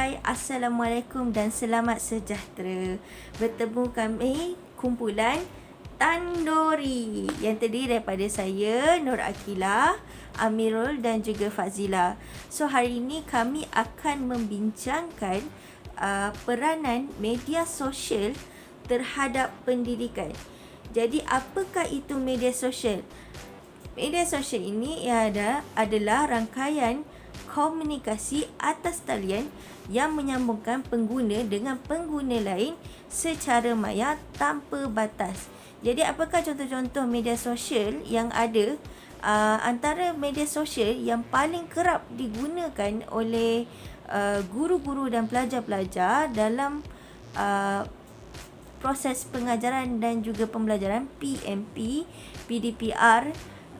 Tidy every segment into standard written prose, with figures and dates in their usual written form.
Hai, Assalamualaikum dan selamat sejahtera. Bertemu kami kumpulan Tandori yang terdiri daripada saya, Nur Akilah, Amirul dan juga Fazila. So hari ini kami akan membincangkan peranan media sosial terhadap pendidikan. Jadi apakah itu media sosial? Media sosial ini adalah rangkaian komunikasi atas talian yang menyambungkan pengguna dengan pengguna lain secara maya tanpa batas. Jadi apakah contoh-contoh media sosial yang ada? Antara media sosial yang paling kerap digunakan oleh guru-guru dan pelajar-pelajar dalam proses pengajaran dan juga pembelajaran PMP, PDPR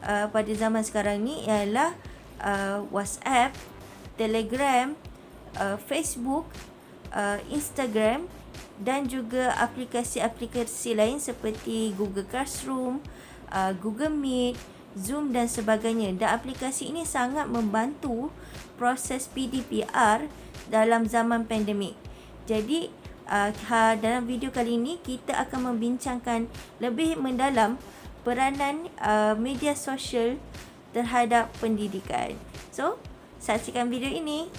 pada zaman sekarang ni ialah WhatsApp, Telegram, Facebook, Instagram dan juga aplikasi-aplikasi lain seperti Google Classroom, Google Meet, Zoom dan sebagainya. Dan aplikasi ini sangat membantu proses PDPR dalam zaman pandemik. Jadi dalam video kali ini kita akan membincangkan lebih mendalam peranan media sosial terhadap pendidikan. So, saksikan video ini.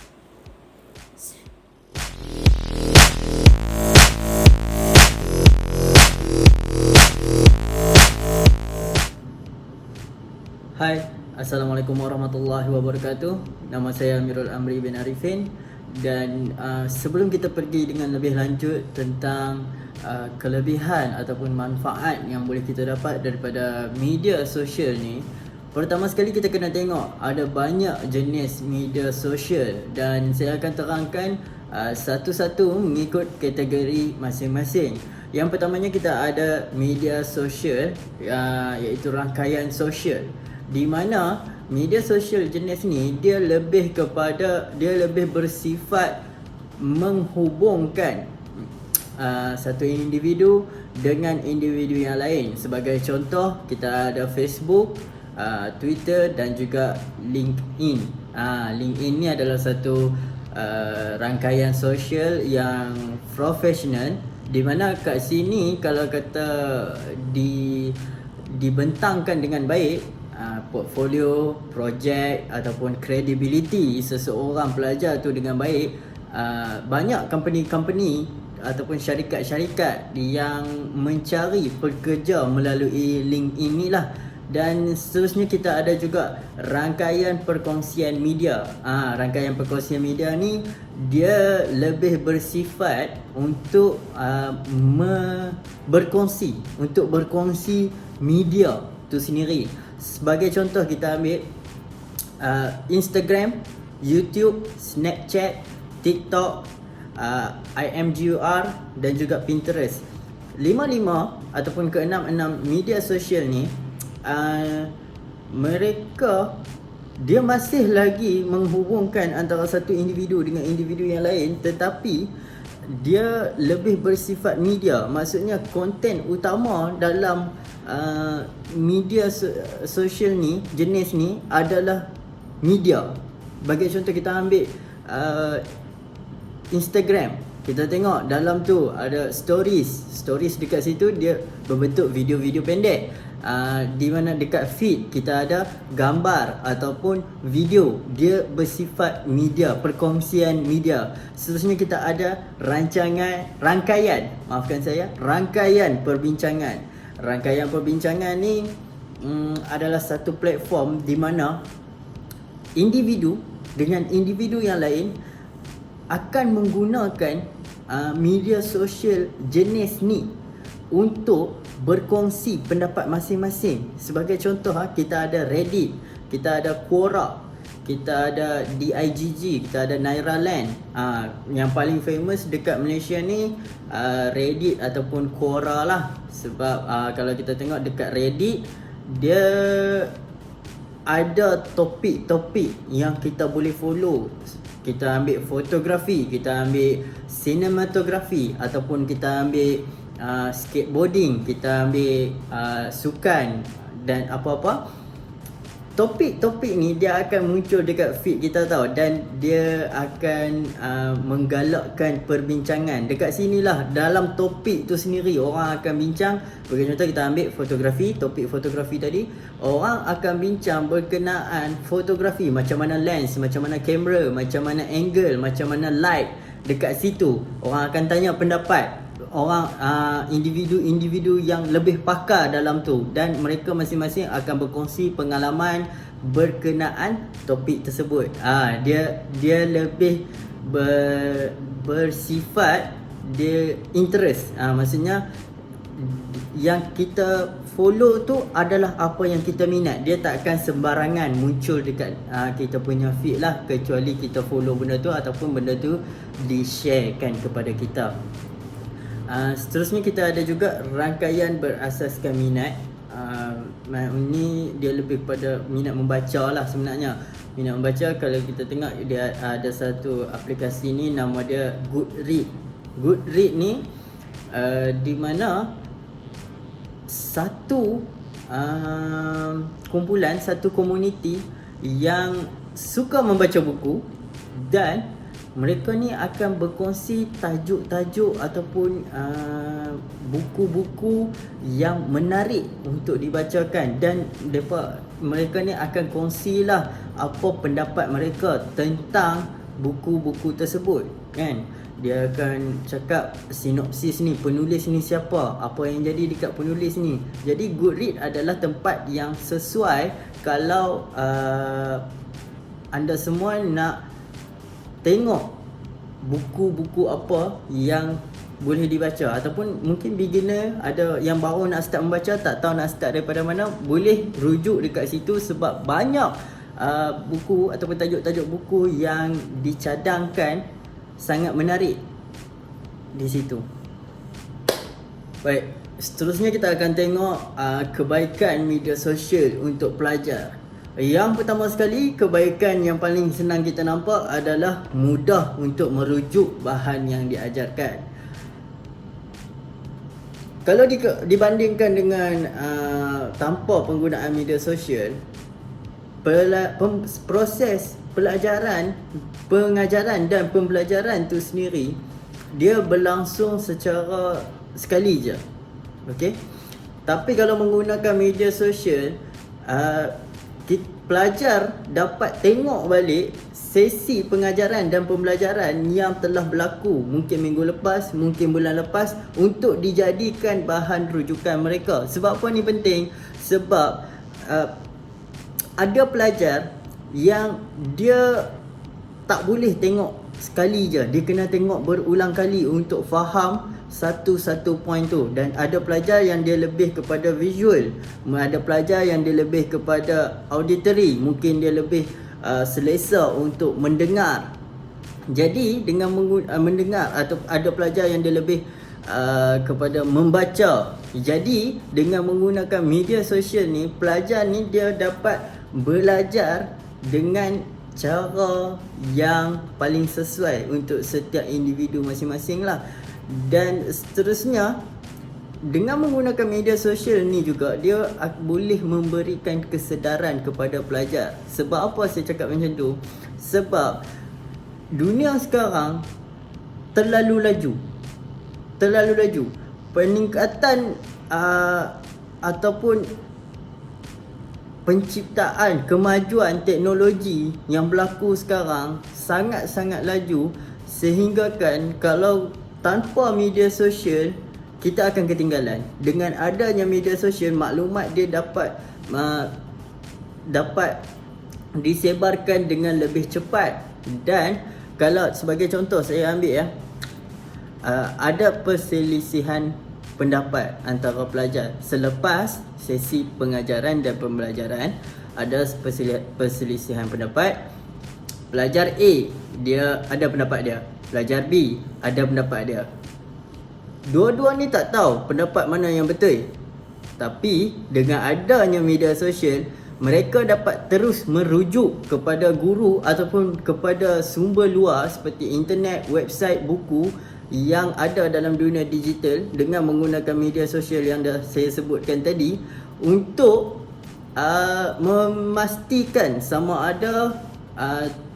Hai, Assalamualaikum warahmatullahi wabarakatuh. Nama saya Amirul Amri bin Arifin. Dan sebelum kita pergi dengan lebih lanjut tentang kelebihan ataupun manfaat yang boleh kita dapat daripada media sosial ni, pertama sekali kita kena tengok ada banyak jenis media sosial dan saya akan terangkan satu-satu mengikut kategori masing-masing. Yang pertamanya kita ada media sosial iaitu rangkaian sosial, di mana media sosial jenis ni dia lebih bersifat menghubungkan satu individu dengan individu yang lain. Sebagai contoh, kita ada Facebook, Twitter dan juga LinkedIn. LinkedIn ni adalah satu rangkaian sosial yang profesional, di mana kat sini kalau kata dibentangkan dengan baik, portfolio, projek ataupun credibility seseorang pelajar tu dengan baik, banyak company-company ataupun syarikat-syarikat yang mencari pekerja melalui LinkedIn ni lah. Dan seterusnya kita ada juga rangkaian perkongsian media. Rangkaian perkongsian media ni dia lebih bersifat untuk berkongsi media tu sendiri. Sebagai contoh kita ambil Instagram, YouTube, Snapchat, TikTok, IMGUR dan juga Pinterest. 5 ataupun ke-6 media sosial ni mereka dia masih lagi menghubungkan antara satu individu dengan individu yang lain, tetapi dia lebih bersifat media. Maksudnya konten utama dalam media sosial ni, jenis ni adalah media. Bagi contoh kita ambil Instagram, kita tengok dalam tu ada stories dekat situ dia berbentuk video-video pendek. Di mana dekat feed kita ada gambar ataupun video, dia bersifat media, perkongsian media. Seterusnya kita ada rangkaian perbincangan. Rangkaian perbincangan ni adalah satu platform di mana individu dengan individu yang lain akan menggunakan media sosial jenis ni untuk berkongsi pendapat masing-masing. Sebagai contoh, kita ada Reddit, kita ada Quora, kita ada DIGG, kita ada Nairaland. Yang paling famous dekat Malaysia ni Reddit ataupun Quora lah. Sebab kalau kita tengok dekat Reddit, dia ada topik-topik yang kita boleh follow. Kita ambil fotografi, kita ambil sinematografi, ataupun kita ambil skateboarding, kita ambil sukan dan apa-apa. topik-topik ni dia akan muncul dekat feed kita tau, dan dia akan menggalakkan perbincangan. Dekat sinilah dalam topik tu sendiri orang akan bincang. Bagi contoh kita ambil fotografi, topik fotografi tadi, orang akan bincang berkenaan fotografi, macam mana lens, macam mana kamera, macam mana angle, macam mana light. Dekat situ orang akan tanya pendapat orang, individu-individu yang lebih pakar dalam tu, dan mereka masing-masing akan berkongsi pengalaman berkenaan topik tersebut. Dia lebih bersifat dia interest. Maksudnya yang kita follow tu adalah apa yang kita minat. Dia takkan sembarangan muncul dekat kita punya feed lah, kecuali kita follow benda tu ataupun benda tu di-sharekan kepada kita. Seterusnya kita ada juga rangkaian berasaskan minat. Ini dia lebih pada minat membaca lah sebenarnya. Minat membaca, kalau kita tengok dia ada satu aplikasi ni, nama dia Goodread. Goodread ni di mana satu kumpulan, satu komuniti yang suka membaca buku, dan mereka ni akan berkongsi tajuk-tajuk ataupun buku-buku yang menarik untuk dibacakan, dan mereka ni akan kongsilah apa pendapat mereka tentang buku-buku tersebut, kan. Dia akan cakap sinopsis ni, penulis ni siapa, apa yang jadi dekat penulis ni. Jadi Goodread adalah tempat yang sesuai kalau anda semua nak tengok buku-buku apa yang boleh dibaca, ataupun mungkin beginner, ada yang baru nak start membaca, tak tahu nak start daripada mana, boleh rujuk dekat situ sebab banyak buku ataupun tajuk-tajuk buku yang dicadangkan sangat menarik di situ. Baik, seterusnya kita akan tengok kebaikan media sosial untuk pelajar. Yang pertama sekali, kebaikan yang paling senang kita nampak adalah mudah untuk merujuk bahan yang diajarkan. Kalau dibandingkan dengan tanpa penggunaan media sosial, proses pelajaran, pengajaran dan pembelajaran tu sendiri dia berlangsung secara sekali je. Okey. Tapi kalau menggunakan media sosial, pelajar dapat tengok balik sesi pengajaran dan pembelajaran yang telah berlaku mungkin minggu lepas, mungkin bulan lepas, untuk dijadikan bahan rujukan mereka. Sebab apa ni penting? Sebab ada pelajar yang dia tak boleh tengok sekali je, dia kena tengok berulang kali untuk faham satu-satu point tu. Dan ada pelajar yang dia lebih kepada visual, ada pelajar yang dia lebih kepada auditory, mungkin dia lebih selesa untuk mendengar. Jadi dengan mendengar, atau ada pelajar yang dia lebih kepada membaca. Jadi dengan menggunakan media sosial ni, pelajar ni dia dapat belajar dengan cara yang paling sesuai untuk setiap individu masing-masing lah. Dan seterusnya, dengan menggunakan media sosial ni juga, dia boleh memberikan kesedaran kepada pelajar. Sebab apa saya cakap macam tu? Sebab dunia sekarang terlalu laju. Peningkatan ataupun penciptaan kemajuan teknologi yang berlaku sekarang sangat-sangat laju, sehingga kan kalau tanpa media sosial kita akan ketinggalan. Dengan adanya media sosial, maklumat dia dapat disebarkan dengan lebih cepat. Dan kalau sebagai contoh saya ambil ada perselisihan pendapat antara pelajar selepas sesi pengajaran dan pembelajaran. Ada perselisihan pendapat. Pelajar A dia ada pendapat dia, pelajar B ada pendapat dia. Dua-dua ni tak tahu pendapat mana yang betul. Tapi dengan adanya media sosial, mereka dapat terus merujuk kepada guru ataupun kepada sumber luar seperti internet, website, buku yang ada dalam dunia digital dengan menggunakan media sosial yang dah saya sebutkan tadi, untuk memastikan sama ada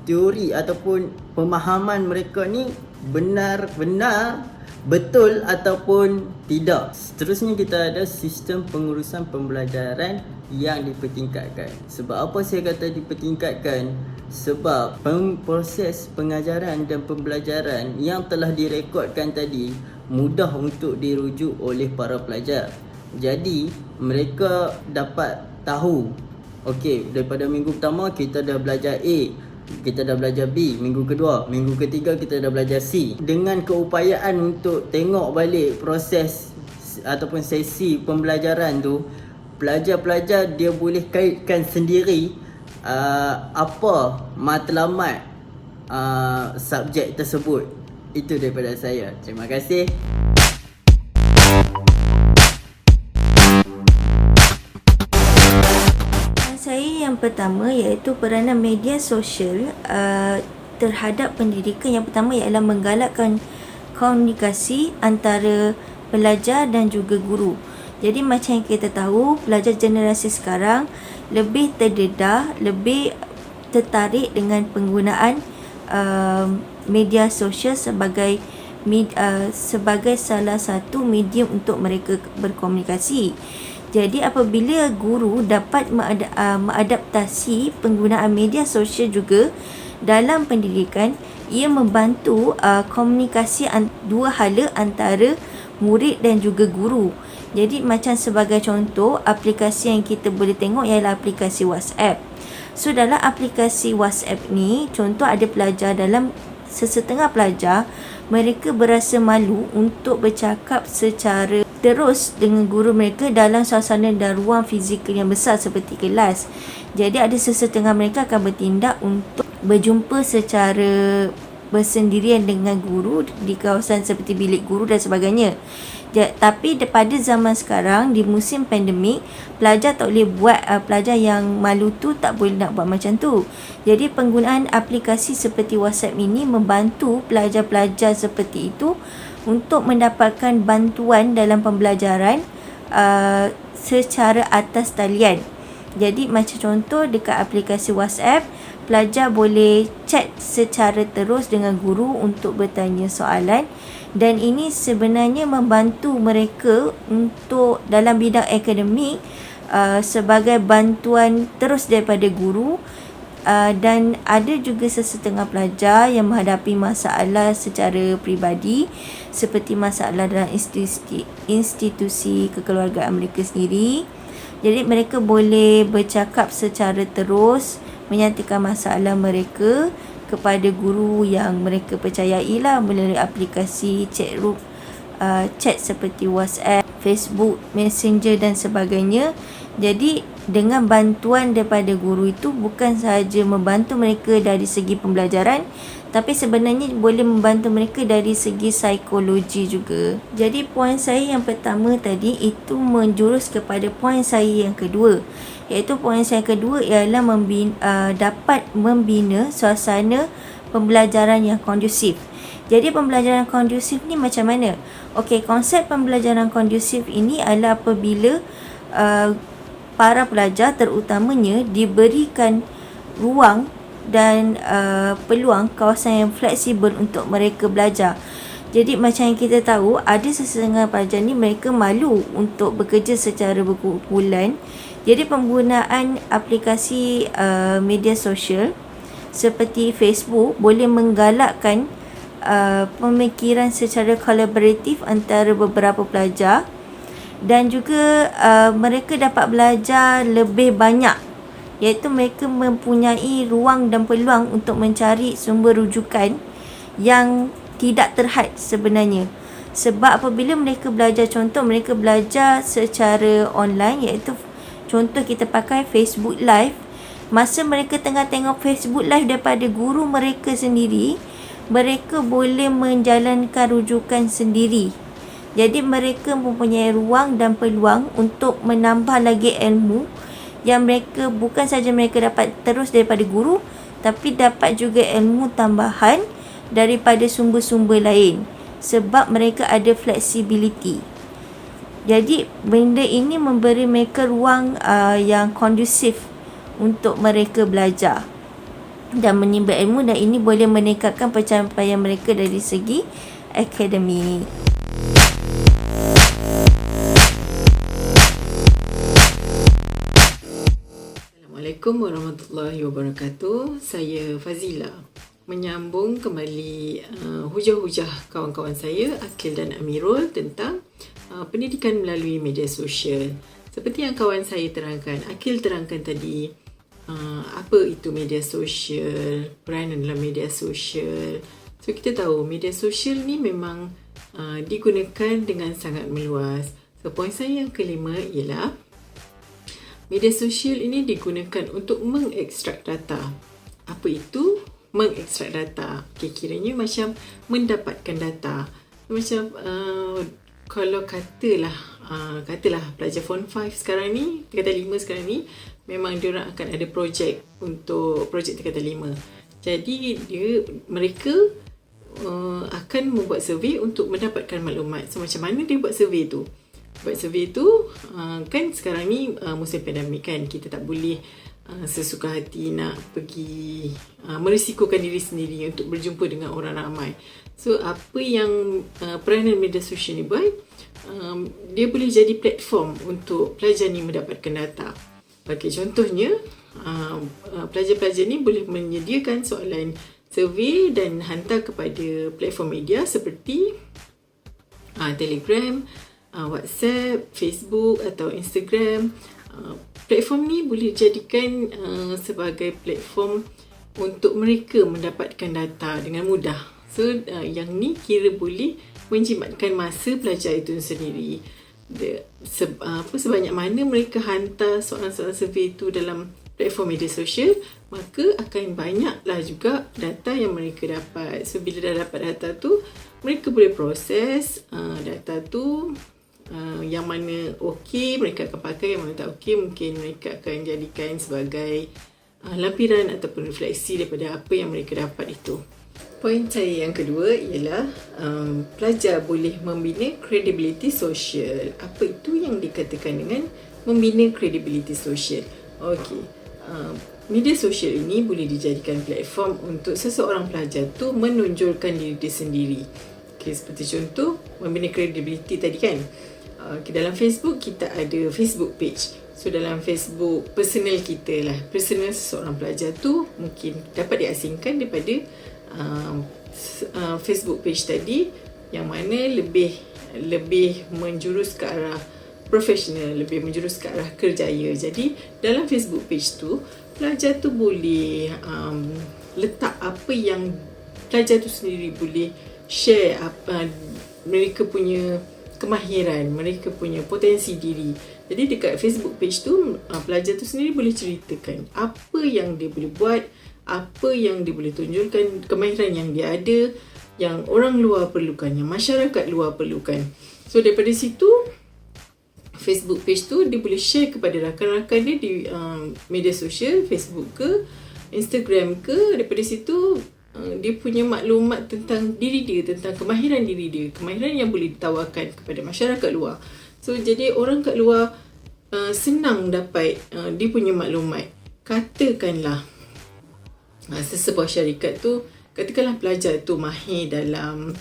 teori ataupun pemahaman mereka ni benar-benar betul ataupun tidak. Seterusnya kita ada sistem pengurusan pembelajaran yang dipertingkatkan. Sebab apa saya kata dipertingkatkan? Sebab proses pengajaran dan pembelajaran yang telah direkodkan tadi mudah untuk dirujuk oleh para pelajar. Jadi mereka dapat tahu, okey, daripada minggu pertama kita dah belajar A, kita dah belajar B, minggu kedua, minggu ketiga kita dah belajar C. Dengan keupayaan untuk tengok balik proses ataupun sesi pembelajaran tu, pelajar-pelajar dia boleh kaitkan sendiri apa matlamat subjek tersebut. Itu daripada saya. Terima kasih. Saya yang pertama iaitu peranan media sosial terhadap pendidikan. Yang pertama ialah menggalakkan komunikasi antara pelajar dan juga guru. Jadi macam yang kita tahu, pelajar generasi sekarang lebih terdedah, lebih tertarik dengan penggunaan media sosial sebagai salah satu medium untuk mereka berkomunikasi. Jadi apabila guru dapat mengadaptasi penggunaan media sosial juga dalam pendidikan, ia membantu komunikasi dua hala antara murid dan juga guru. Jadi macam sebagai contoh, aplikasi yang kita boleh tengok ialah aplikasi WhatsApp. So dalam aplikasi WhatsApp ni, contoh ada pelajar, dalam sesetengah pelajar mereka berasa malu untuk bercakap secara terus dengan guru mereka dalam suasana dan ruang fizikal yang besar seperti kelas. Jadi ada sesetengah mereka akan bertindak untuk berjumpa secara bersendirian dengan guru di kawasan seperti bilik guru dan sebagainya. Tapi pada zaman sekarang, di musim pandemik, pelajar tak boleh buat, pelajar yang malu tu tak boleh nak buat macam tu. Jadi penggunaan aplikasi seperti WhatsApp ini membantu pelajar-pelajar seperti itu untuk mendapatkan bantuan dalam pembelajaran secara atas talian. Jadi macam contoh dekat aplikasi WhatsApp, pelajar boleh chat secara terus dengan guru untuk bertanya soalan, dan ini sebenarnya membantu mereka untuk dalam bidang akademik sebagai bantuan terus daripada guru. Dan ada juga sesetengah pelajar yang menghadapi masalah secara peribadi seperti masalah dalam institusi kekeluargaan mereka sendiri. Jadi mereka boleh bercakap secara terus, menyatakan masalah mereka kepada guru yang mereka percayai lah melalui aplikasi chat seperti WhatsApp, Facebook, Messenger dan sebagainya. Jadi dengan bantuan daripada guru itu bukan sahaja membantu mereka dari segi pembelajaran, tapi sebenarnya boleh membantu mereka dari segi psikologi juga. Jadi poin saya yang pertama tadi itu menjurus kepada poin saya yang kedua, iaitu poin saya kedua ialah dapat membina suasana pembelajaran yang kondusif. Jadi pembelajaran kondusif ni macam mana? Okey, konsep pembelajaran kondusif ini adalah apabila para pelajar terutamanya diberikan ruang dan peluang kawasan yang fleksibel untuk mereka belajar. Jadi macam yang kita tahu, ada sesetengah pelajar ni mereka malu untuk bekerja secara berkumpulan. Jadi penggunaan aplikasi media sosial seperti Facebook boleh menggalakkan pemikiran secara kolaboratif antara beberapa pelajar, dan juga mereka dapat belajar lebih banyak, iaitu mereka mempunyai ruang dan peluang untuk mencari sumber rujukan yang tidak terhad sebenarnya. Sebab apabila mereka belajar, contoh mereka belajar secara online, iaitu contoh kita pakai Facebook Live, masa mereka tengah tengok Facebook Live daripada guru mereka sendiri, mereka boleh menjalankan rujukan sendiri. Jadi mereka mempunyai ruang dan peluang untuk menambah lagi ilmu yang mereka bukan saja mereka dapat terus daripada guru, tapi dapat juga ilmu tambahan daripada sumber-sumber lain sebab mereka ada flexibility. Jadi benda ini memberi mereka ruang yang kondusif untuk mereka belajar dan menimba ilmu, dan ini boleh meningkatkan pencapaian mereka dari segi akademik. Assalamualaikum warahmatullahi wabarakatuh. Saya Fazila. Menyambung kembali hujah-hujah kawan-kawan saya Akil dan Amirul tentang pendidikan melalui media sosial. Seperti yang kawan saya terangkan, Akil terangkan tadi, apa itu media sosial, peranan dalam media sosial. So kita tahu media sosial ni memang digunakan dengan sangat meluas. So poin saya yang kelima ialah media sosial ini digunakan untuk mengekstrak data. Apa itu mengekstrak data? Okay, kiranya macam mendapatkan data. Macam kalau katalah pelajar Form 5 sekarang ni, tingkatan 5 sekarang ni, memang diorang akan ada projek untuk projek tingkatan 5. Jadi mereka akan membuat survey untuk mendapatkan maklumat. So macam mana dia buat survey tu? Buat survey tu kan sekarang ni musim pandemik kan, kita tak boleh sesuka hati nak pergi merisikokan diri sendiri untuk berjumpa dengan orang ramai. So apa yang peranan media sosial ni buat, dia boleh jadi platform untuk pelajar ni mendapatkan data. Okay, contohnya pelajar-pelajar ni boleh menyediakan soalan survey dan hantar kepada platform media seperti Telegram, WhatsApp, Facebook atau Instagram. Platform ni boleh dijadikan sebagai platform untuk mereka mendapatkan data dengan mudah. So yang ni kira boleh menjimatkan masa pelajar itu sendiri. Sebanyak mana mereka hantar soalan-soalan survey itu dalam platform media sosial, maka akan banyaklah juga data yang mereka dapat. So bila dah dapat data tu, mereka boleh proses data tu. Yang mana okey mereka akan pakai, yang mana tak okey mungkin mereka akan jadikan sebagai lampiran ataupun refleksi daripada apa yang mereka dapat itu. Poin saya yang kedua ialah pelajar boleh membina kredibiliti sosial. Apa itu yang dikatakan dengan membina kredibiliti sosial? Okey, media sosial ini boleh dijadikan platform untuk seseorang pelajar tu menonjolkan diri dia sendiri. Okay, seperti contoh membina kredibiliti tadi kan. Dalam Facebook kita ada Facebook page. So dalam Facebook personal kita lah, personal seseorang pelajar tu mungkin dapat diasingkan daripada Facebook page tadi, yang mana lebih menjurus ke arah profesional, lebih menjurus ke arah kerjaya. Jadi dalam Facebook page tu pelajar tu boleh letak apa yang pelajar tu sendiri boleh share, mereka punya kemahiran, mereka punya potensi diri. Jadi dekat Facebook page tu pelajar tu sendiri boleh ceritakan apa yang dia boleh buat, apa yang dia boleh tunjukkan, kemahiran yang dia ada, yang orang luar perlukan, yang masyarakat luar perlukan. So daripada situ Facebook page tu dia boleh share kepada rakan-rakan dia di media sosial, Facebook ke, Instagram ke. Daripada situ dia punya maklumat tentang diri dia, tentang kemahiran diri dia, kemahiran yang boleh ditawarkan kepada masyarakat luar. So jadi orang kat luar senang dapat dia punya maklumat. Katakanlah sesebuah syarikat tu, katakanlah pelajar tu mahir dalam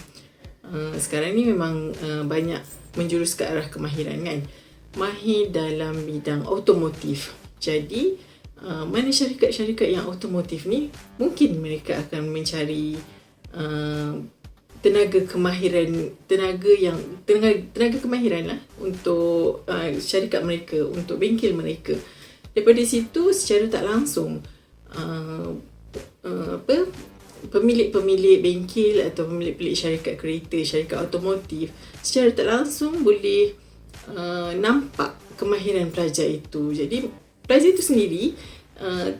sekarang ni memang banyak menjurus ke arah kemahiran kan, mahir dalam bidang automotif. Jadi mana syarikat-syarikat yang automotif ni, mungkin mereka akan mencari tenaga kemahiran lah untuk syarikat mereka, untuk bengkel mereka. Daripada situ secara tak langsung pemilik-pemilik bengkel atau pemilik-pemilik syarikat kereta, syarikat automotif secara tak langsung boleh nampak kemahiran pelajar itu. Jadi pelajar itu sendiri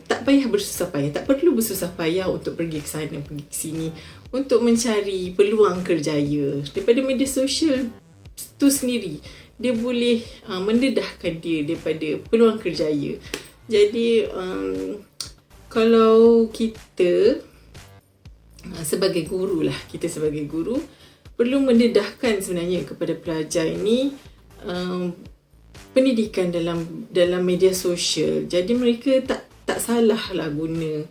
tak payah bersusah payah, tak perlu bersusah payah untuk pergi ke sana, pergi ke sini untuk mencari peluang kerjaya. Daripada media sosial tu sendiri, dia boleh mendedahkan dia daripada peluang kerjaya. Jadi kalau kita sebagai guru perlu mendedahkan sebenarnya kepada pelajar ini pendidikan dalam media sosial. Jadi mereka tak salah lah guna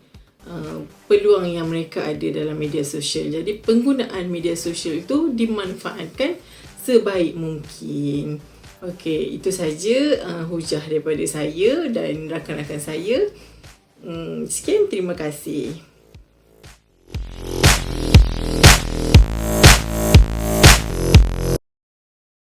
peluang yang mereka ada dalam media sosial. Jadi penggunaan media sosial itu dimanfaatkan sebaik mungkin. Okey, itu saja hujah daripada saya dan rakan-rakan saya. Sekian, terima kasih.